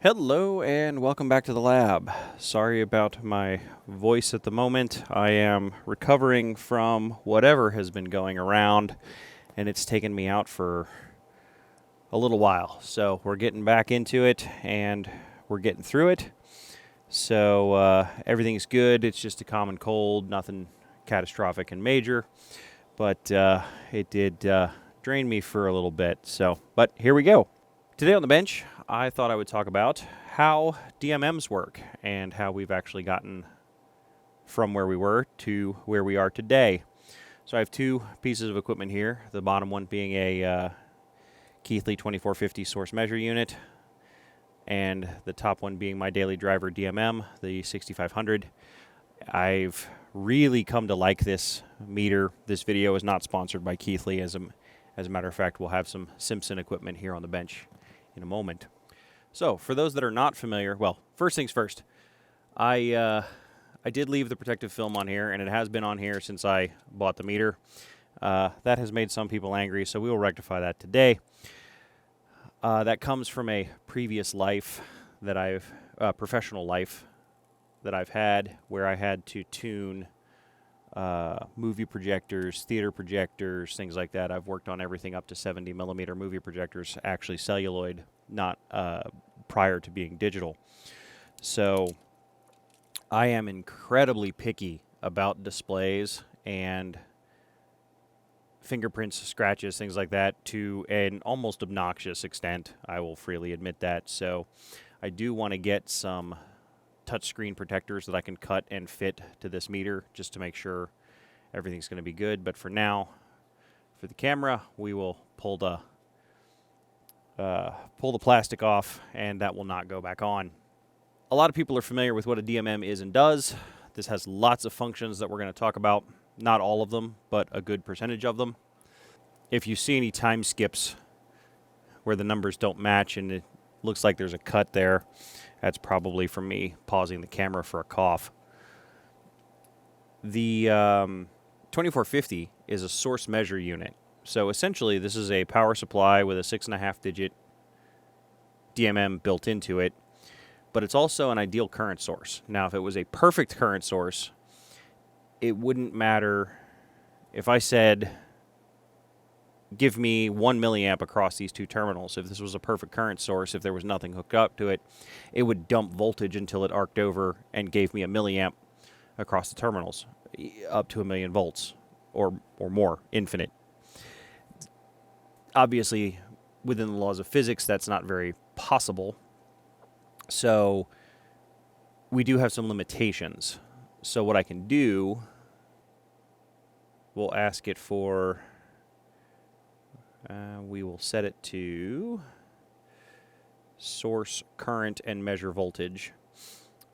Hello and welcome back to the lab. Sorry about my voice at the moment. I am recovering from whatever has been going around, and it's taken me out for a little while. So we're getting back into it, and we're getting through it. So everything's good. It's just a common cold, nothing catastrophic and major, but it did drain me for a little bit. But here we go. Today on the bench, I thought I would talk about how DMMs work and how we've actually gotten from where we were to where we are today. So I have two pieces of equipment here, the bottom one being a Keithley 2450 source measure unit, and the top one being my daily driver DMM, the 6500. I've really come to like this meter. This video is not sponsored by Keithley. As a matter of fact, we'll have some Simpson equipment here on the bench in a moment. So, for those that are not familiar, well, first things first, I did leave the protective film on here, and it has been on here since I bought the meter. That has made some people angry, so we will rectify that today. That comes from a previous life that professional life that I've had, where I had to tune movie projectors, theater projectors, things like that. I've worked on everything up to 70 millimeter movie projectors, actually celluloid, not prior to being digital. So I am incredibly picky about displays and fingerprints, scratches, things like that, to an almost obnoxious extent. I will freely admit that. So I do want to get some touchscreen protectors that I can cut and fit to this meter just to make sure everything's going to be good. But for now, for the camera, we will pull the plastic off, and that will not go back on. A lot of people are familiar with what a DMM is and does. This has lots of functions that we're going to talk about. Not all of them, but a good percentage of them. If you see any time skips where the numbers don't match and it looks like there's a cut there, that's probably from me pausing the camera for a cough. The 2450 is a source measure unit. So essentially, this is a power supply with a 6.5-digit DMM built into it, but it's also an ideal current source. Now, if it was a perfect current source, it wouldn't matter if I said, give me 1 milliamp across these two terminals. If this was a perfect current source, if there was nothing hooked up to it, it would dump voltage until it arced over and gave me a milliamp across the terminals, up to 1,000,000 volts or more, infinite. Obviously, within the laws of physics, that's not very possible. So we do have some limitations. So what I can do, we'll ask it for, we will set it to source current and measure voltage.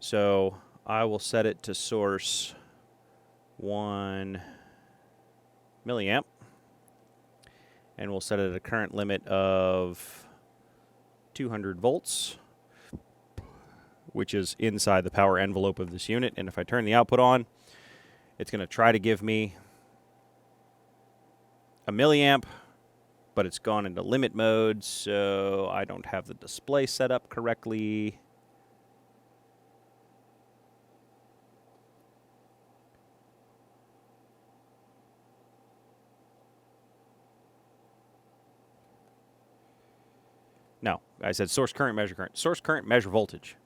So I will set it to source 1 milliamp, and we'll set it at a current limit of 200 volts, which is inside the power envelope of this unit. And if I turn the output on, it's going to try to give me a milliamp, but it's gone into limit mode, so I don't have the display set up correctly. No, I said source current, measure current. Source current, measure voltage.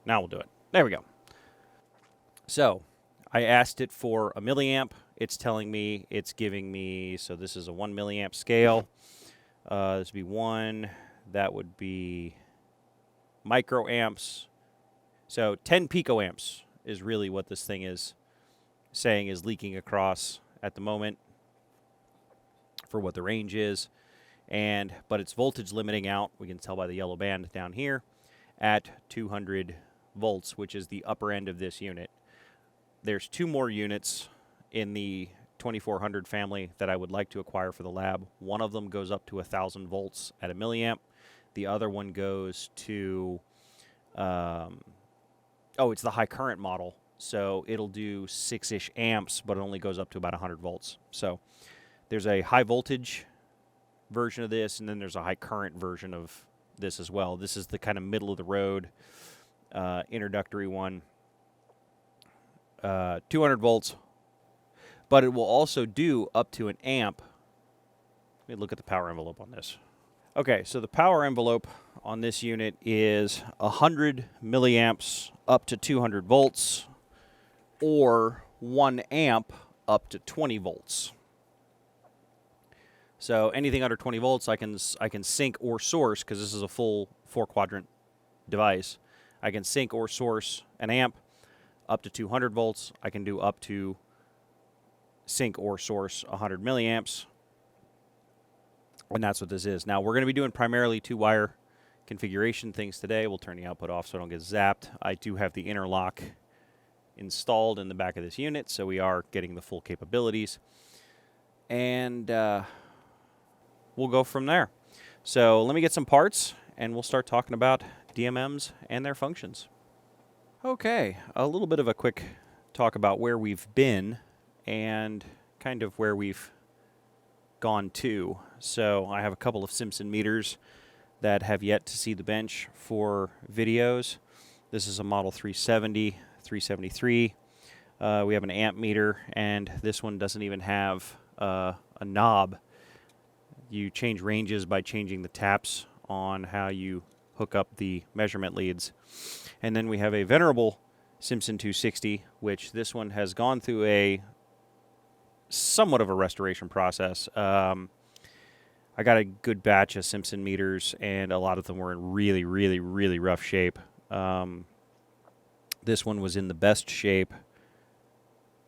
Now we'll do it. There we go. So I asked it for a milliamp. It's telling me, it's giving me, so this is a 1 milliamp scale. This would be 1. That would be microamps. So 10 picoamps is really what this thing is saying is leaking across at the moment for what the range is. But it's voltage limiting out, we can tell by the yellow band down here, at 200 volts, which is the upper end of this unit. There's two more units in the 2400 family that I would like to acquire for the lab. One of them goes up to 1,000 volts at a milliamp. The other one goes to, it's the high current model. So it'll do 6-ish amps, but it only goes up to about 100 volts. So there's a high voltage version of this, and then there's a high current version of this as well. This is the kind of middle of the road introductory one. 200 volts, but it will also do up to an amp. Let me look at the power envelope on this. Okay, so the power envelope on this unit is 100 milliamps up to 200 volts, or 1 amp up to 20 volts. So anything under 20 volts, I can sync or source, because this is a full 4-quadrant device. I can sync or source an amp. Up to 200 volts, I can do up to sync or source 100 milliamps. And that's what this is. Now, we're going to be doing primarily 2-wire configuration things today. We'll turn the output off so I don't get zapped. I do have the interlock installed in the back of this unit, so we are getting the full capabilities. And we'll go from there. So let me get some parts, and we'll start talking about DMMs and their functions. Okay, a little bit of a quick talk about where we've been and kind of where we've gone to. So I have a couple of Simpson meters that have yet to see the bench for videos. This is a model 370, 373. We have an amp meter, and this one doesn't even have a knob. You change ranges by changing the taps on how you hook up the measurement leads. And then we have a venerable Simpson 260, which this one has gone through a somewhat of a restoration process. I got a good batch of Simpson meters, and a lot of them were in really, really, really rough shape. This one was in the best shape,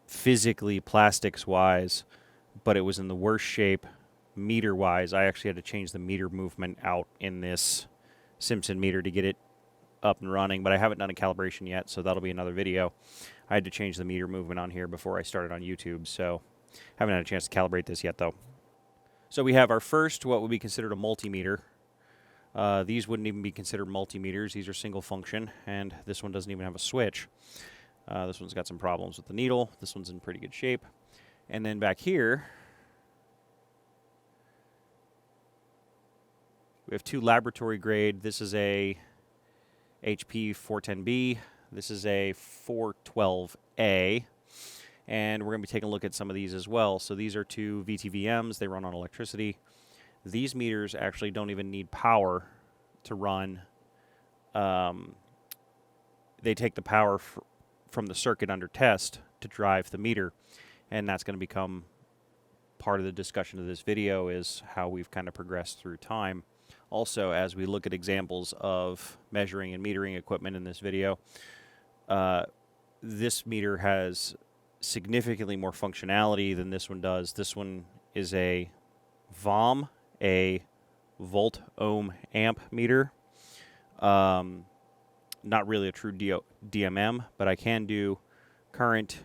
physically, plastics-wise, but it was in the worst shape, meter-wise. I actually had to change the meter movement out in this Simpson meter to get it up and running, but I haven't done a calibration yet, so that'll be another video. I had to change the meter movement on here before I started on YouTube, so haven't had a chance to calibrate this yet, though. So we have our first, what would be considered a multimeter. These wouldn't even be considered multimeters. These are single function, and this one doesn't even have a switch. This one's got some problems with the needle. This one's in pretty good shape. And then back here, we have 2 laboratory grade. This is a HP 410B. This is a 412A. And we're going to be taking a look at some of these as well. So these are 2 VTVMs. They run on electricity. These meters actually don't even need power to run. They take the power from the circuit under test to drive the meter. And that's going to become part of the discussion of this video, is how we've kind of progressed through time. Also, as we look at examples of measuring and metering equipment in this video, this meter has significantly more functionality than this one does. This one is a VOM, a volt ohm amp meter. Not really a true DMM, but I can do current,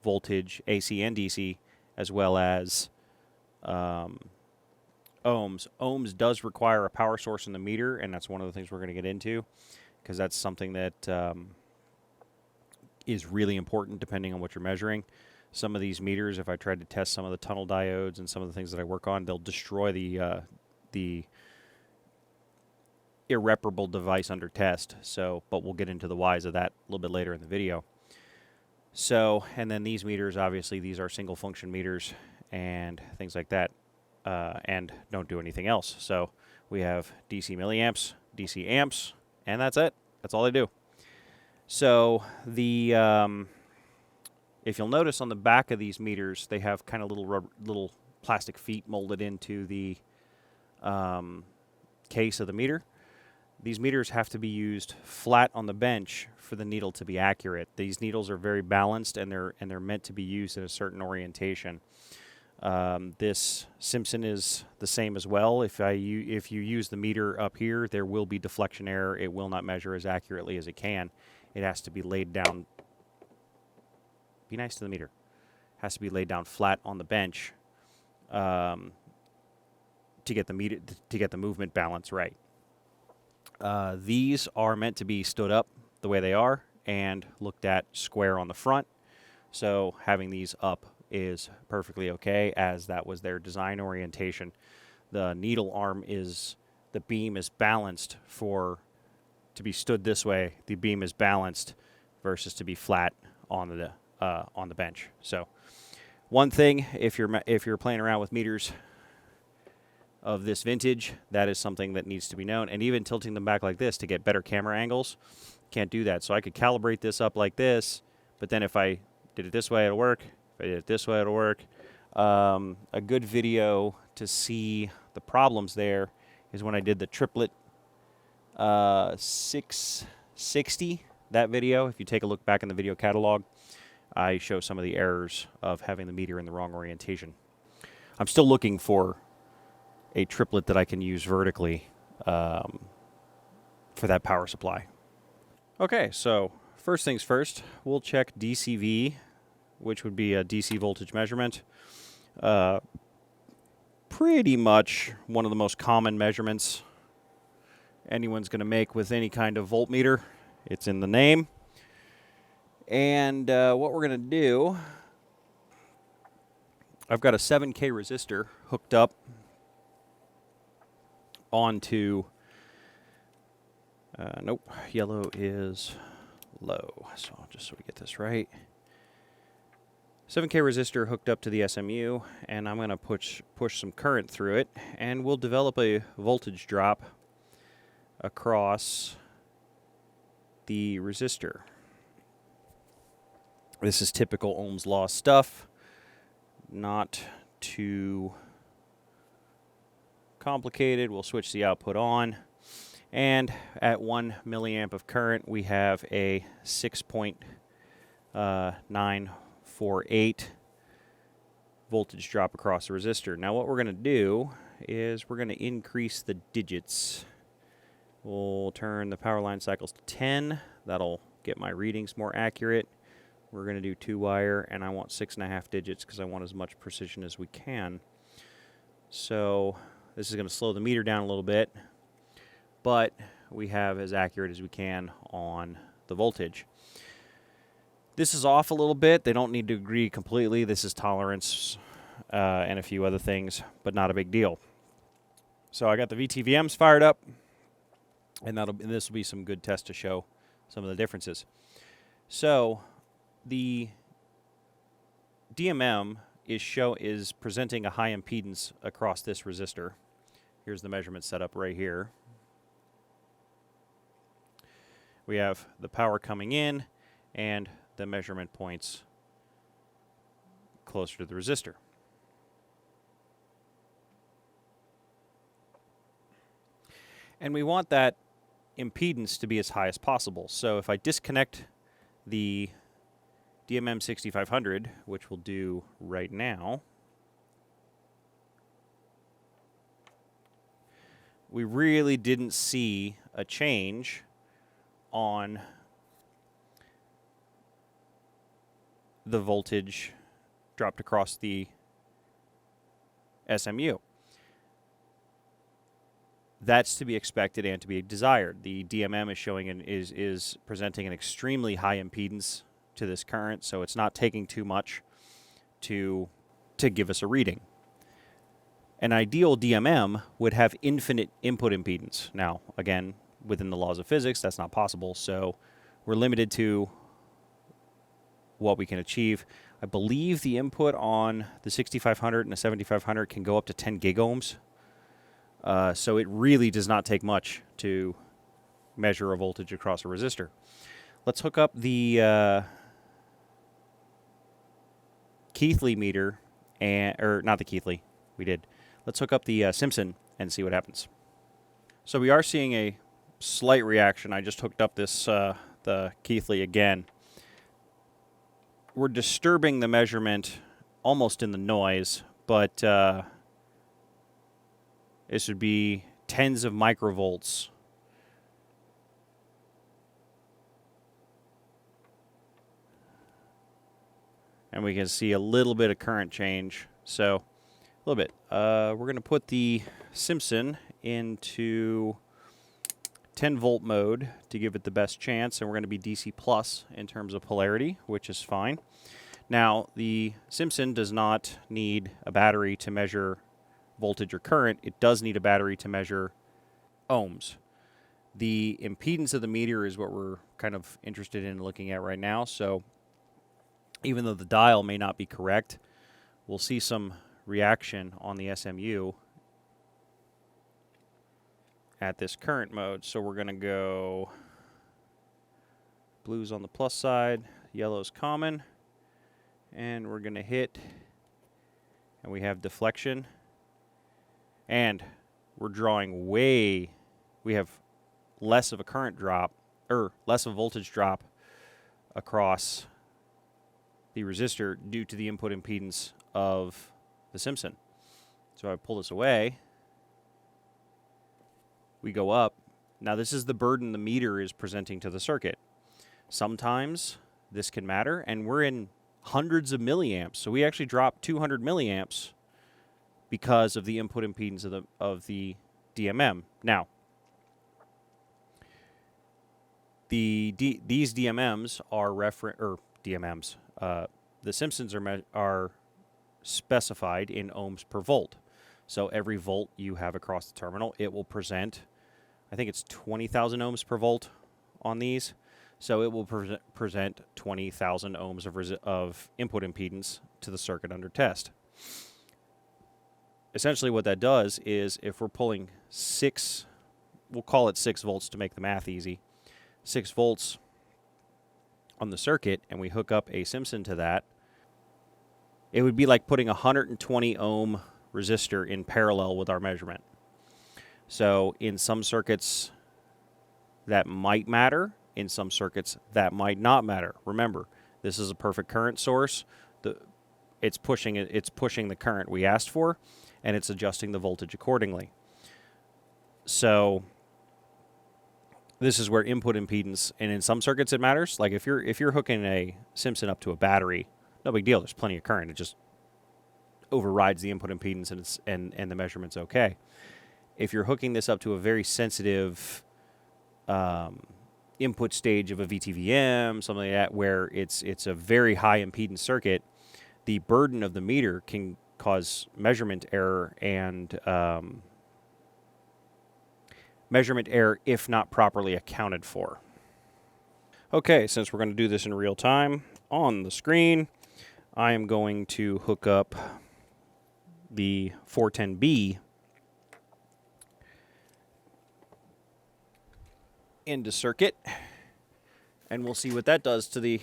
voltage, AC and DC, as well as ohms. Ohms does require a power source in the meter, and that's one of the things we're going to get into, because that's something that is really important depending on what you're measuring. Some of these meters, if I tried to test some of the tunnel diodes and some of the things that I work on, they'll destroy the irreparable device under test. So, but we'll get into the whys of that a little bit later in the video. So, and then these meters, obviously, these are single function meters and things like that, and don't do anything else. So we have DC milliamps, DC amps, and that's it. That's all they do. So the if you'll notice on the back of these meters, they have kind of little plastic feet molded into the case of the meter. These meters have to be used flat on the bench for the needle to be accurate. These needles are very balanced, and they're meant to be used in a certain orientation. This Simpson is the same as well. If you use the meter up here, there will be deflection error. It will not measure as accurately as it can. It has to be laid down. Be nice to the meter. It has to be laid down flat on the bench to get the movement balance right. These are meant to be stood up the way they are and looked at square on the front. So having these up is perfectly okay, as that was their design orientation. The needle arm is the beam is balanced to be stood this way. The beam is balanced versus to be flat on the bench. So one thing, if you're playing around with meters of this vintage, that is something that needs to be known. And even tilting them back like this to get better camera angles, can't do that. So I could calibrate this up like this, but then if I did it this way, it'll work. If I did it this way, it'll work. A good video to see the problems there is when I did the triplet 660, that video. If you take a look back in the video catalog, I show some of the errors of having the meter in the wrong orientation. I'm still looking for a triplet that I can use vertically for that power supply. Okay, so first things first, we'll check DCV, which would be a DC voltage measurement. Pretty much one of the most common measurements anyone's going to make with any kind of voltmeter. It's in the name. And what we're going to do, I've got a 7K resistor hooked up onto, nope, yellow is low. So just so we get this right. 7K resistor hooked up to the SMU, and I'm going to push some current through it, and we'll develop a voltage drop across the resistor. This is typical Ohm's law stuff, not too complicated. We'll switch the output on, and at 1 milliamp of current, we have a 6.948 voltage drop across the resistor. Now what we're going to do is we're going to increase the digits. We'll turn the power line cycles to 10. That'll get my readings more accurate. We're going to do 2-wire, and I want 6.5 digits because I want as much precision as we can. So this is going to slow the meter down a little bit, but we have as accurate as we can on the voltage. This is off a little bit. They don't need to agree completely. This is tolerance and a few other things, but not a big deal. So I got the VTVMs fired up, and this will be some good tests to show some of the differences. So the DMM is presenting a high impedance across this resistor. Here's the measurement setup right here. We have the power coming in and the measurement points closer to the resistor. And we want that impedance to be as high as possible. So if I disconnect the DMM 6500, which we'll do right now, we really didn't see a change on the voltage dropped across the SMU. That's to be expected and to be desired. The DMM is showing is presenting an extremely high impedance to this current, so it's not taking too much to give us a reading. An ideal DMM would have infinite input impedance. Now, again, within the laws of physics, that's not possible, so we're limited to what we can achieve. I believe the input on the 6500 and the 7500 can go up to 10 gigohms. So it really does not take much to measure a voltage across a resistor. Let's hook up the Keithley meter, or not the Keithley, we did. Let's hook up the Simpson and see what happens. So we are seeing a slight reaction. I just hooked up this the Keithley again. We're disturbing the measurement almost in the noise, but this would be tens of microvolts. And we can see a little bit of current change. So, a little bit. We're going to put the Simpson into 10 volt mode to give it the best chance, and we're going to be DC plus in terms of polarity, which is fine. Now, the Simpson does not need a battery to measure voltage or current. It does need a battery to measure ohms. The impedance of the meter is what we're kind of interested in looking at right now. So even though the dial may not be correct, we'll see some reaction on the SMU at this current mode. So we're going to go blue's on the plus side, yellow's common, and we're going to hit, and we have deflection, and we're drawing we have less of a current drop, or less of a voltage drop across the resistor due to the input impedance of the Simpson. So I pull this away, we go up. Now this is the burden the meter is presenting to the circuit. Sometimes this can matter, and we're in hundreds of milliamps, so we actually drop 200 milliamps because of the input impedance of the DMM. Now, these DMMs are DMMs. The Simpsons are specified in ohms per volt. So every volt you have across the terminal, it will present, I think it's 20,000 ohms per volt on these. So it will present 20,000 ohms of input impedance to the circuit under test. Essentially what that does is if we're pulling we'll call it 6 volts to make the math easy, 6 volts on the circuit, and we hook up a Simpson to that, it would be like putting a 120 ohm resistor in parallel with our measurement. So in some circuits that might matter, in some circuits that might not matter. Remember, this is a perfect current source. It's pushing the current we asked for, and it's adjusting the voltage accordingly. So this is where input impedance, and in some circuits it matters. Like if you're hooking a Simpson up to a battery, no big deal. There's plenty of current. It just overrides the input impedance, and the measurement's okay. If you're hooking this up to a very sensitive input stage of a VTVM, something like that, where it's a very high impedance circuit, the burden of the meter can cause measurement error and measurement error if not properly accounted for. Okay, since we're going to do this in real time on the screen, I am going to hook up the 410B into circuit, and we'll see what that does to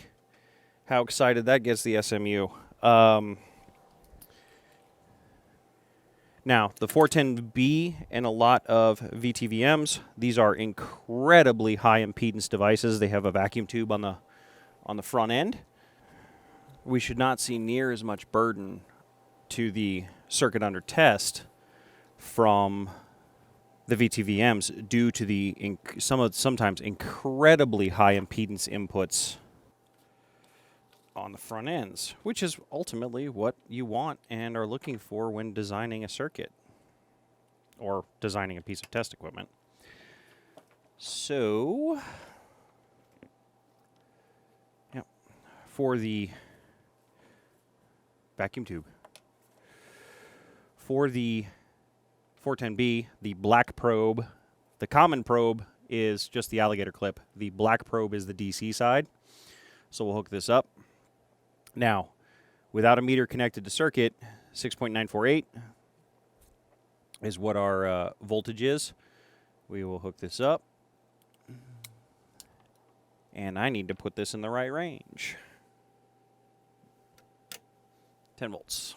how excited that gets the SMU. Now, the 410B and a lot of VTVMs, these are incredibly high impedance devices. They have a vacuum tube on the front end. We should not see near as much burden to the circuit under test from the VTVMs due to the sometimes incredibly high impedance inputs on the front ends, which is ultimately what you want and are looking for when designing a circuit or designing a piece of test equipment. So, for the vacuum tube, for the 410B, the black probe, the common probe is just the alligator clip. The black probe is the DC side. So we'll hook this up. Now, without a meter connected to circuit, 6.948 is what our voltage is. We will hook this up. And I need to put this in the right range. 10 volts.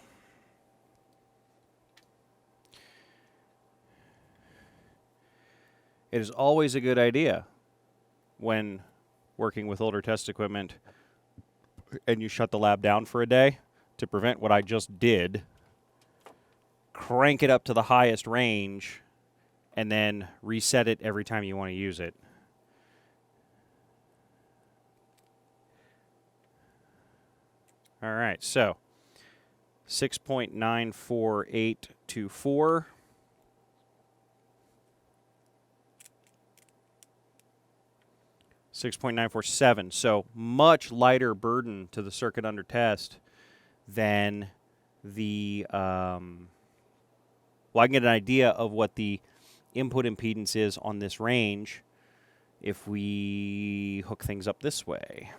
It is always a good idea when working with older test equipment and you shut the lab down for a day to prevent what I just did, crank it up to the highest range, and then reset it every time you want to use it. All right, so 6.94824. 6.947, so much lighter burden to the circuit under test than the, well, I can get an idea of what the input impedance is on this range if we hook things up this way.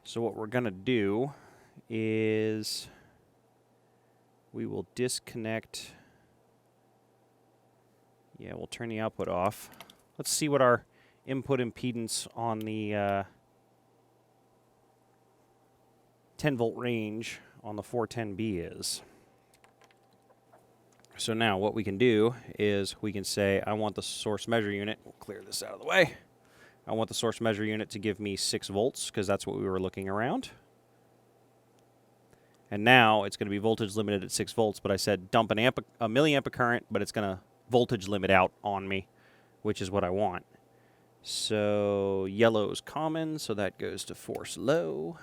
So what we're going to do is we will disconnect. Yeah, we'll turn the output off. Let's see what our input impedance on the 10-volt range on the 410B is. So now what we can do is we can say, I want the source measure unit. We'll clear this out of the way. I want the source measure unit to give me 6 volts because that's what we were looking around. And now it's going to be voltage limited at 6 volts, but I said dump a milliamp of current, but it's going to voltage limit out on me, which is what I want. So yellow is common, so that goes to force low.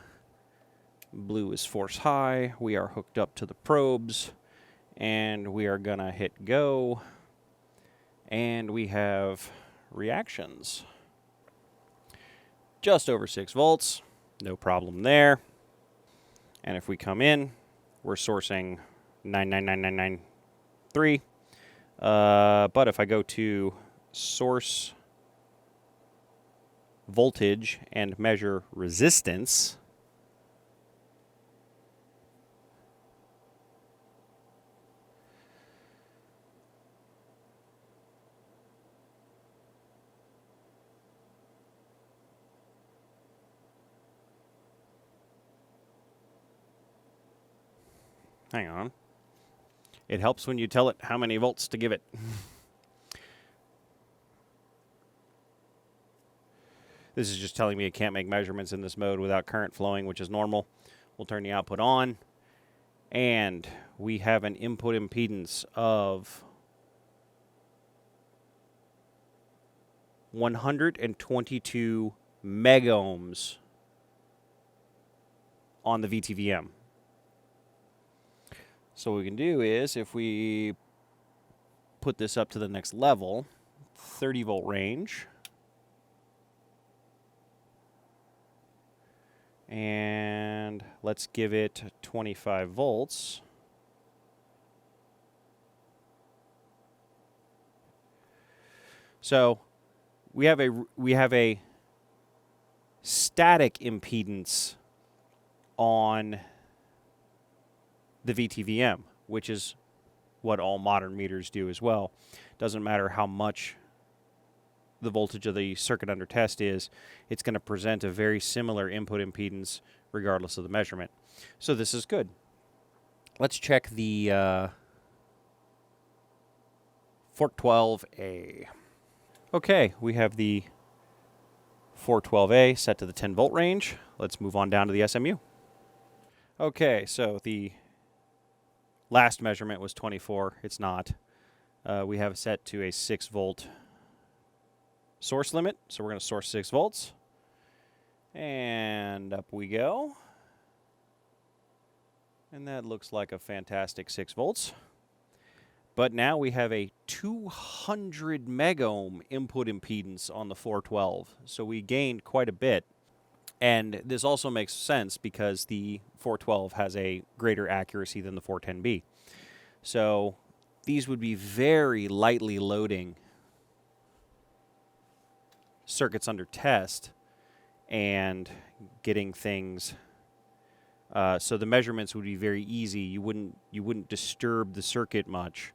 Blue is force high. We are hooked up to the probes, and we are going to hit go. And we have reactions. Just over 6 volts, no problem there. And if we come in, we're sourcing 999993. But if I go to source voltage and measure resistance, hang on. It helps when you tell it how many volts to give it. This is just telling me it can't make measurements in this mode without current flowing, which is normal. We'll turn the output on. And we have an input impedance of 122 megohms on the VTVM. So what we can do is, if we put this up to the next level, 30 volt range, and let's give it 25 volts. So we have a static impedance on the VTVM, which is what all modern meters do as well. Doesn't matter how much the voltage of the circuit under test is, it's going to present a very similar input impedance regardless of the measurement. So this is good. Let's check the 412A. Okay, we have the 412A set to the 10 volt range. Let's move on down to the SMU. Okay, so the last measurement was 24. It's not. We have it set to a 6 volt source limit, so we're going to source 6 volts. And up we go. And that looks like a fantastic 6 volts. But now we have a 200 megohm input impedance on the 412. So we gained quite a bit. And this also makes sense because the 412 has a greater accuracy than the 410B. So these would be very lightly loading circuits under test and getting things so the measurements would be very easy. You wouldn't disturb the circuit much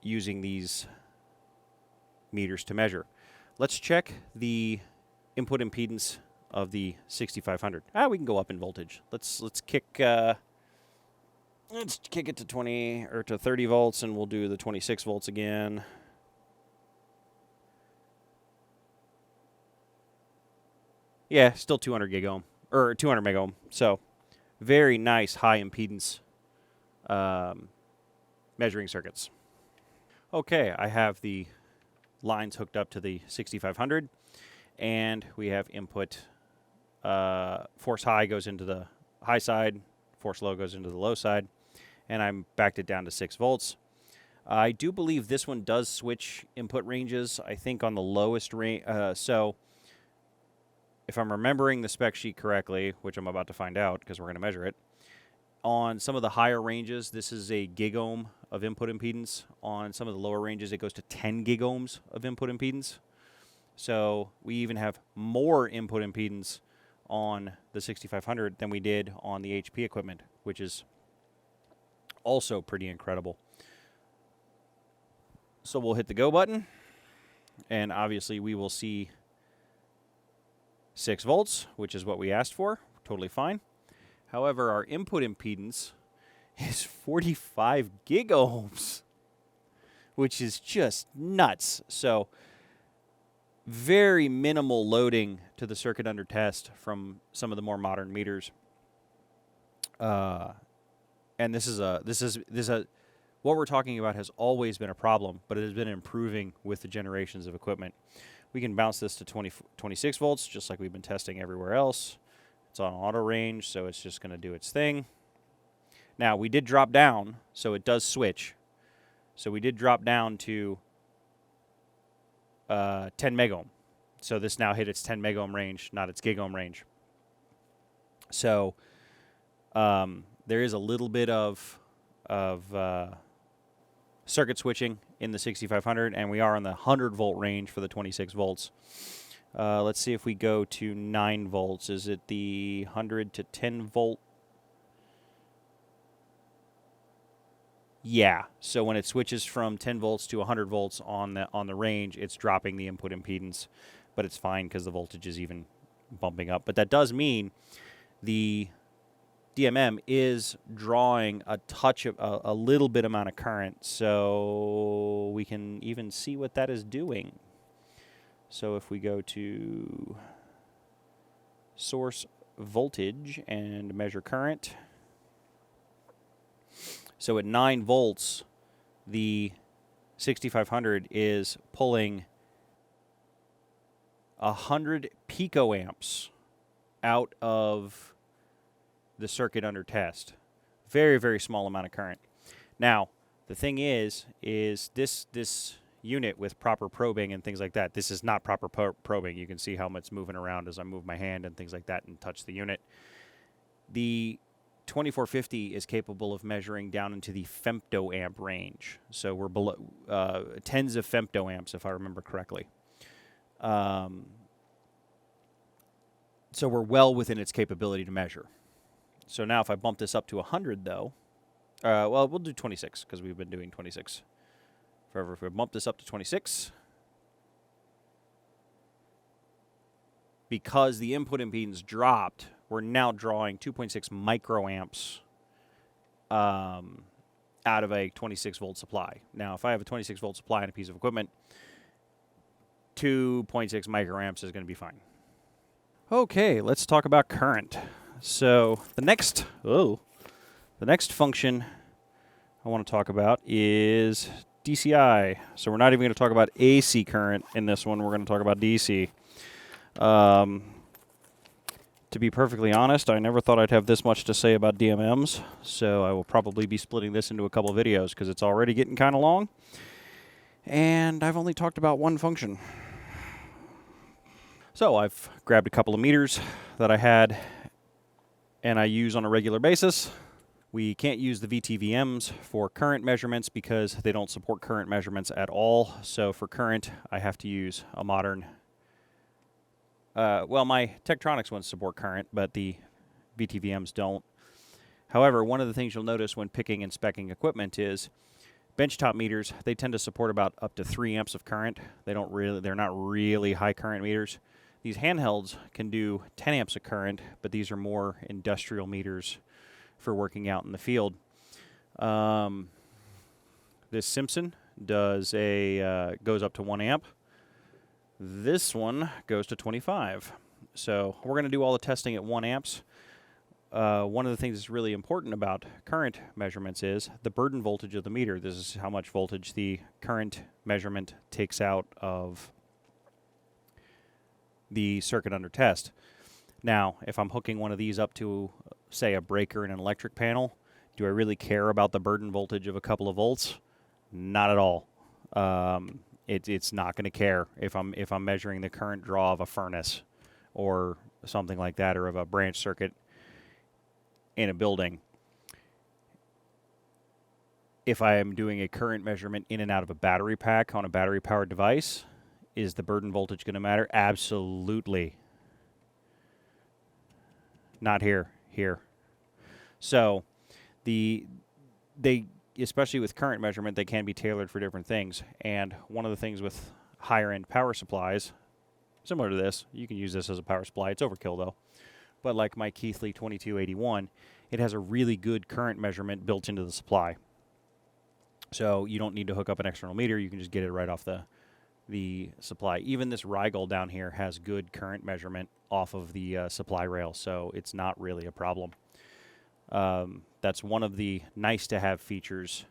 using these meters to measure. Let's check the input impedance of the 6500. We can go up in voltage. Let's kick it to 20 or to 30 volts, and we'll do the 26 volts again. Yeah, still 200 gig ohm or 200 mega ohm. So very nice high impedance measuring circuits. Okay, I have the lines hooked up to the 6500, and we have input. Force high goes into the high side, force low goes into the low side, and I'm backed it down to 6 volts. I do believe this one does switch input ranges, I think on the lowest range. So if I'm remembering the spec sheet correctly, which I'm about to find out because we're going to measure it, on some of the higher ranges, this is a gig ohm of input impedance. On some of the lower ranges, it goes to 10 gigohms of input impedance. So we even have more input impedance on the 6500 than we did on the HP equipment, which is also pretty incredible. So we'll hit the go button, and obviously we will see 6 volts, which is what we asked for. Totally fine. However, our input impedance is 45 gigohms, which is just nuts. So very minimal loading to the circuit under test from some of the more modern meters. And this is what we're talking about has always been a problem, but it has been improving with the generations of equipment. We can bounce this to 26 volts, just like we've been testing everywhere else. It's on auto range, so it's just going to do its thing. Now, we did drop down, so it does switch. So we did drop down to 10 megohm. So this now hit its 10 megohm range, not its gigohm range. So there is a little bit of circuit switching in the 6500, and we are on the 100 volt range for the 26 volts. Let's see if we go to 9 volts. Is it the 100 to 10 volt? Yeah. So when it switches from 10 volts to 100 volts on the range, it's dropping the input impedance, but it's fine because the voltage is even bumping up. But that does mean the DMM is drawing a little bit amount of current, so we can even see what that is doing. So if we go to source voltage and measure current, so at 9 volts, the 6500 is pulling 100 picoamps out of the circuit under test. Very, very small amount of current. Now, the thing is this unit with proper probing and things like that, this is not proper probing. You can see how much moving around as I move my hand and things like that and touch the unit. The 2450 is capable of measuring down into the femtoamp range. So we're below tens of femtoamps, if I remember correctly. So we're well within its capability to measure. So now if I bump this up to 100, though, well, we'll do 26 because we've been doing 26 forever. If we bump this up to 26, because the input impedance dropped, we're now drawing 2.6 microamps out of a 26 volt supply. Now, if I have a 26 volt supply on a piece of equipment, 2.6 microamps is going to be fine. Okay, let's talk about current. So the next function I want to talk about is DCI. So we're not even going to talk about AC current in this one. We're going to talk about DC. To be perfectly honest, I never thought I'd have this much to say about DMMs, so I will probably be splitting this into a couple videos because it's already getting kind of long, and I've only talked about one function. So I've grabbed a couple of meters that I had and I use on a regular basis. We can't use the VTVMs for current measurements because they don't support current measurements at all. So for current, I have to use a modern well, my Tektronix ones support current, but the VTVMs don't. However, one of the things you'll notice when picking and speccing equipment is benchtop meters, they tend to support about up to 3 amps of current. They're not really high current meters. These handhelds can do 10 amps of current, but these are more industrial meters for working out in the field. This Simpson does goes up to 1 amp. This one goes to 25. So we're going to do all the testing at 1 amps. One of the things that's really important about current measurements is the burden voltage of the meter. This is how much voltage the current measurement takes out of the circuit under test. Now, if I'm hooking one of these up to, say, a breaker in an electric panel, do I really care about the burden voltage of a couple of volts? Not at all. It's not going to care if I'm measuring the current draw of a furnace or something like that, or of a branch circuit in a building. if I am doing a current measurement in and out of a battery pack on a battery-powered device, is the burden voltage going to matter? Absolutely. Not here. Here. So they, especially with current measurement, they can be tailored for different things. And one of the things with higher-end power supplies, similar to this, you can use this as a power supply. It's overkill, though. But like my Keithley 2281, it has a really good current measurement built into the supply. So you don't need to hook up an external meter. You can just get it right off the supply. Even this Rigel down here has good current measurement off of the supply rail, so it's not really a problem. That's one of the nice-to-have features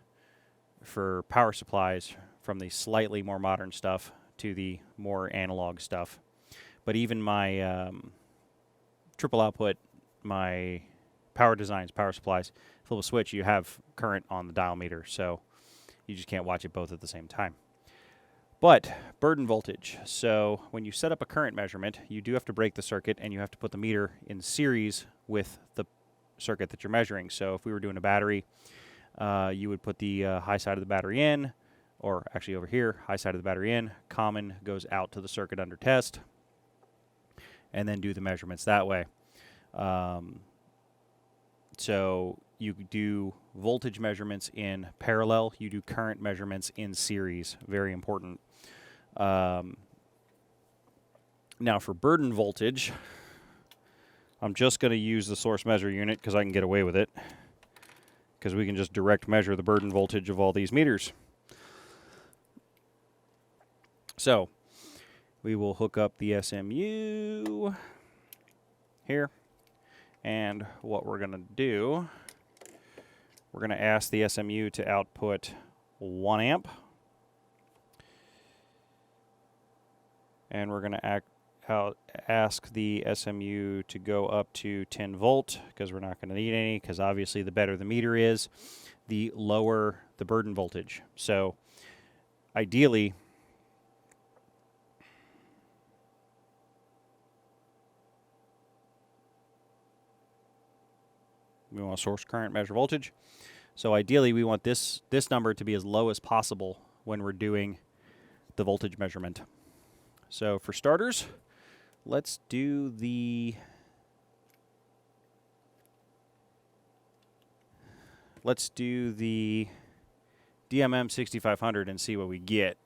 for power supplies, from the slightly more modern stuff to the more analog stuff. But even my triple output, my Power Designs power supplies, flip a switch, you have current on the dial meter, so you just can't watch it both at the same time. But burden voltage. So when you set up a current measurement, you do have to break the circuit, and you have to put the meter in series with the circuit that you're measuring. So if we were doing a battery, you would put the high side of the battery in, or actually over here, high side of the battery in, common goes out to the circuit under test, and then do the measurements that way. So you do voltage measurements in parallel. You do current measurements in series. Very important. Now for burden voltage, I'm just going to use the source measure unit because I can get away with it, because we can just direct measure the burden voltage of all these meters. So we will hook up the SMU here, and what we're going to do, we're going to ask the SMU to output 1 amp, and we're going to ask the SMU to go up to 10 volt, because we're not going to need any, because obviously the better the meter is, the lower the burden voltage. So ideally, we want to source current, measure voltage. So ideally, we want this number to be as low as possible when we're doing the voltage measurement. So for starters, let's do the DMM 6500 and see what we get.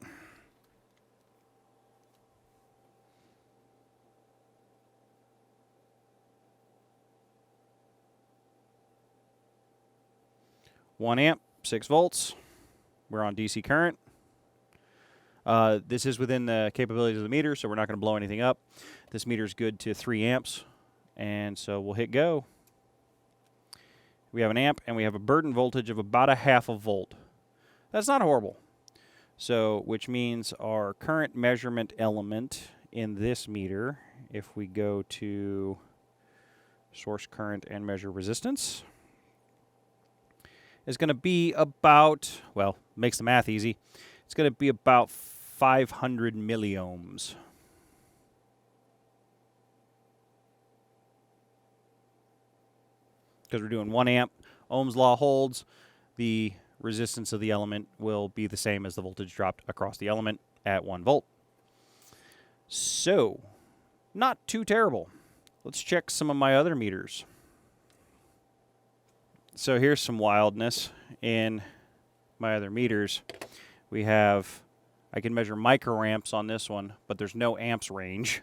One amp, 6 volts. We're on DC current. This is within the capabilities of the meter, so we're not going to blow anything up. This meter is good to 3 amps, and so we'll hit go. We have an amp, and we have a burden voltage of about a half a volt. That's not horrible. So, which means our current measurement element in this meter, if we go to source current and measure resistance, is going to be about, well, makes the math easy, it's going to be about 500 milliohms. Because we're doing 1 amp, Ohm's law holds, the resistance of the element will be the same as the voltage dropped across the element at 1 volt. So, not too terrible. Let's check some of my other meters. So here's some wildness in my other meters. We have, I can measure microamps on this one, but there's no amps range.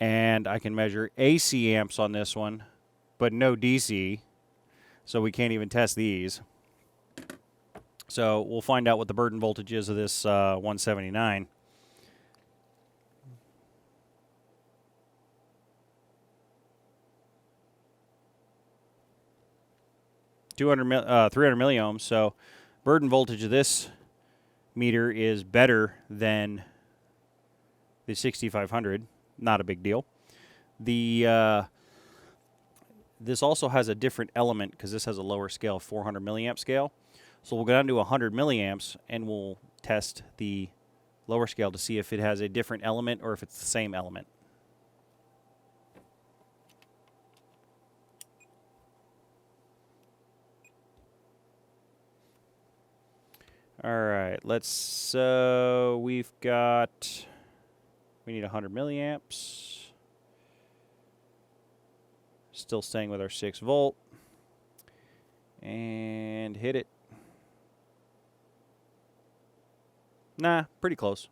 And I can measure AC amps on this one, but no DC. So we can't even test these. So we'll find out what the burden voltage is of this 179. $300 milliohms, so burden voltage of this meter is better than the 6500. Not a big deal. The this also has a different element because this has a lower scale, 400 milliamp scale. So we'll go down to 100 milliamps and we'll test the lower scale to see if it has a different element or if it's the same element. right, we've got, we need 100 milliamps. Still staying with our 6 volt. And hit it. Nah, pretty close.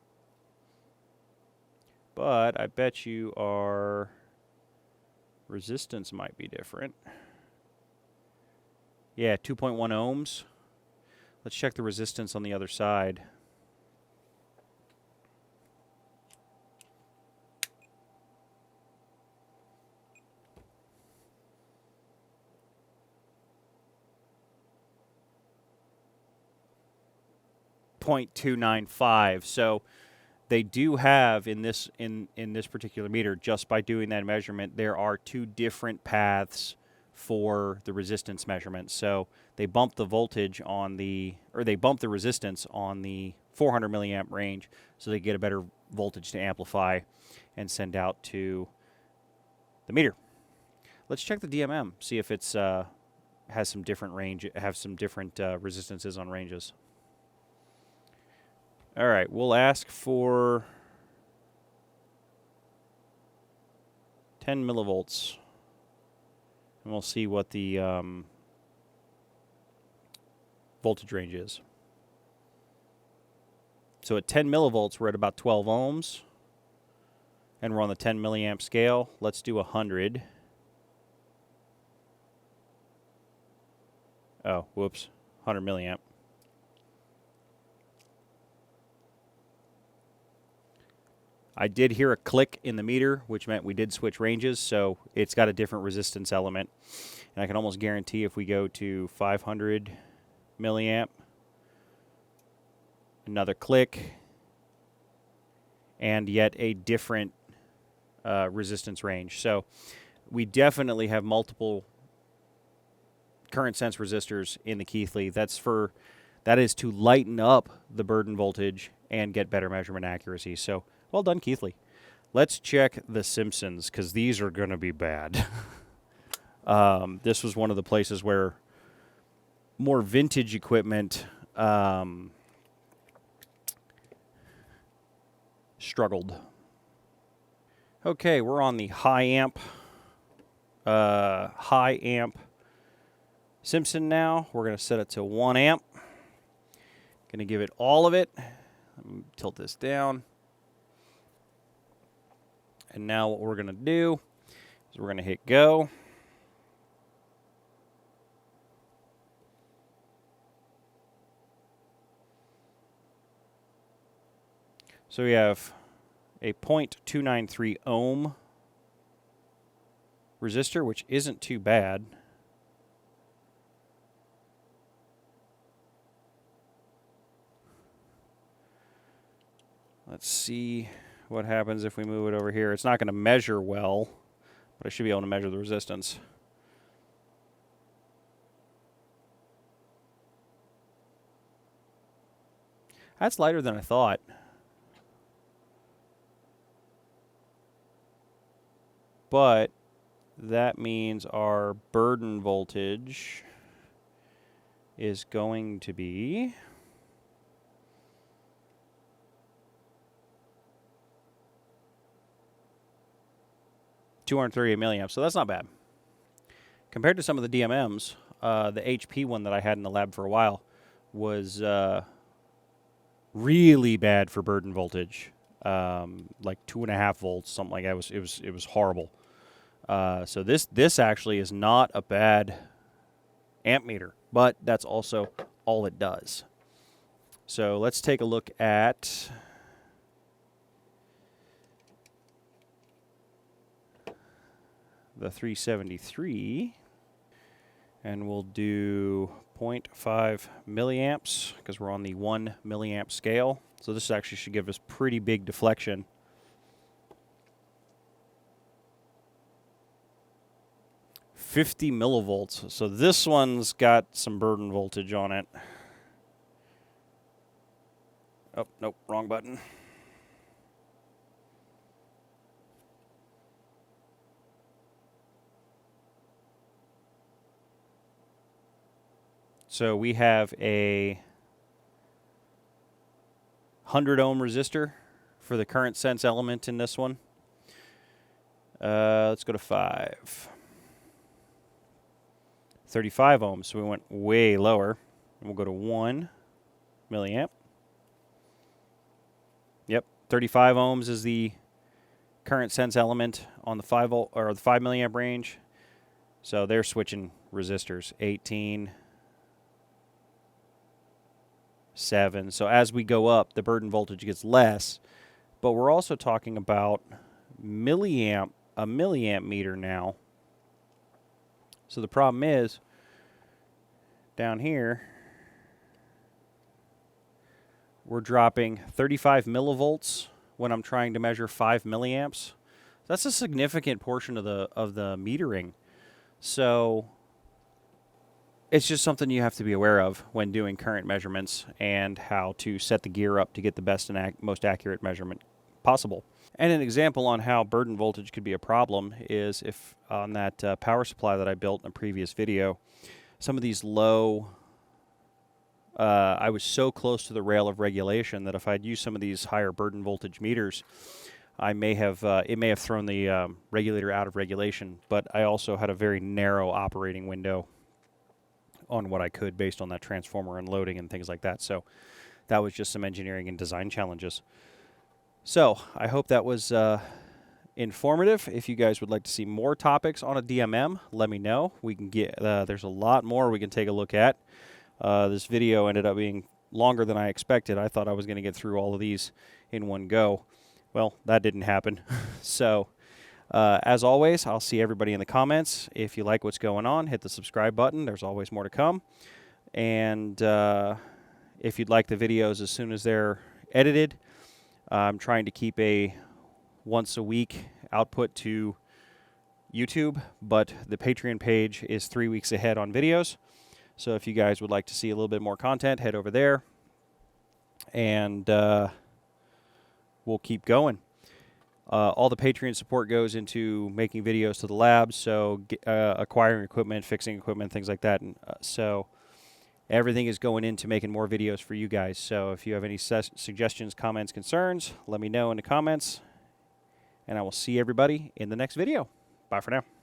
But I bet you our resistance might be different. Yeah, 2.1 ohms. Let's check the resistance on the other side. .295. So they do have in this particular meter, just by doing that measurement, there are 2 different paths for the resistance measurement. So they bump the voltage on the, or they bump the resistance on the 400 milliamp range, so they get a better voltage to amplify and send out to the meter. Let's check the DMM, see if it's has some different range, resistances on ranges. All right, we'll ask for 10 millivolts, and we'll see what the voltage range is. So at 10 millivolts, we're at about 12 ohms, and we're on the 10 milliamp scale. Let's do 100. Oh, whoops, 100 milliamp. I did hear a click in the meter, which meant we did switch ranges, so it's got a different resistance element. And I can almost guarantee if we go to 500 milliamp, another click, and yet a different resistance range. So we definitely have multiple current sense resistors in the Keithley. That is to lighten up the burden voltage and get better measurement accuracy. So well done, Keithley. Let's check the Simpsons, because these are going to be bad. This was one of the places where more vintage equipment struggled. Okay, we're on the high amp Simpson now. We're going to set it to 1 amp. Going to give it all of it. Let me tilt this down. And now what we're going to do is we're going to hit go. So we have a 0.293 ohm resistor, which isn't too bad. Let's see what happens if we move it over here. It's not going to measure well, but I should be able to measure the resistance. That's lighter than I thought. But that means our burden voltage is going to be $238 milliamps, so that's not bad. Compared to some of the DMMs, the HP one that I had in the lab for a while was really bad for burden voltage, like 2.5 volts, something like that. It was horrible. So this actually is not a bad amp meter, but that's also all it does. So let's take a look at the 373, and we'll do 0.5 milliamps because we're on the 1 milliamp scale. So this actually should give us pretty big deflection. $50 millivolts. So this one's got some burden voltage on it. Oh, nope, wrong button. So we have a 100 ohm resistor for the current sense element in this one. Let's go to 5. 35 ohms, so we went way lower. And we'll go to 1 milliamp. Yep, 35 ohms is the current sense element on the 5 volt or the 5 milliamp range. So they're switching resistors. 18, 7. So as we go up, the burden voltage gets less. But we're also talking about a milliamp meter now. So the problem is, down here, we're dropping 35 millivolts when I'm trying to measure 5 milliamps. That's a significant portion of the metering. So it's just something you have to be aware of when doing current measurements and how to set the gear up to get the best and most accurate measurement possible. And an example on how burden voltage could be a problem is if on that power supply that I built in a previous video, some of these low, I was so close to the rail of regulation that if I'd used some of these higher burden voltage meters, it may have thrown the regulator out of regulation. But I also had a very narrow operating window on what I could based on that transformer unloading and things like that. So that was just some engineering and design challenges. So I hope that was informative. If you guys would like to see more topics on a DMM, let me know. We can get there's a lot more we can take a look at. This video ended up being longer than I expected. I thought I was going to get through all of these in one go. Well, that didn't happen. So as always, I'll see everybody in the comments. If you like what's going on, hit the subscribe button. There's always more to come. And if you'd like the videos as soon as they're edited, I'm trying to keep a once a week output to YouTube, but the Patreon page is 3 weeks ahead on videos. So if you guys would like to see a little bit more content, head over there, and we'll keep going. All the Patreon support goes into making videos to the lab, so acquiring equipment, fixing equipment, things like that. And so everything is going into making more videos for you guys. So if you have any suggestions, comments, concerns, let me know in the comments. And I will see everybody in the next video. Bye for now.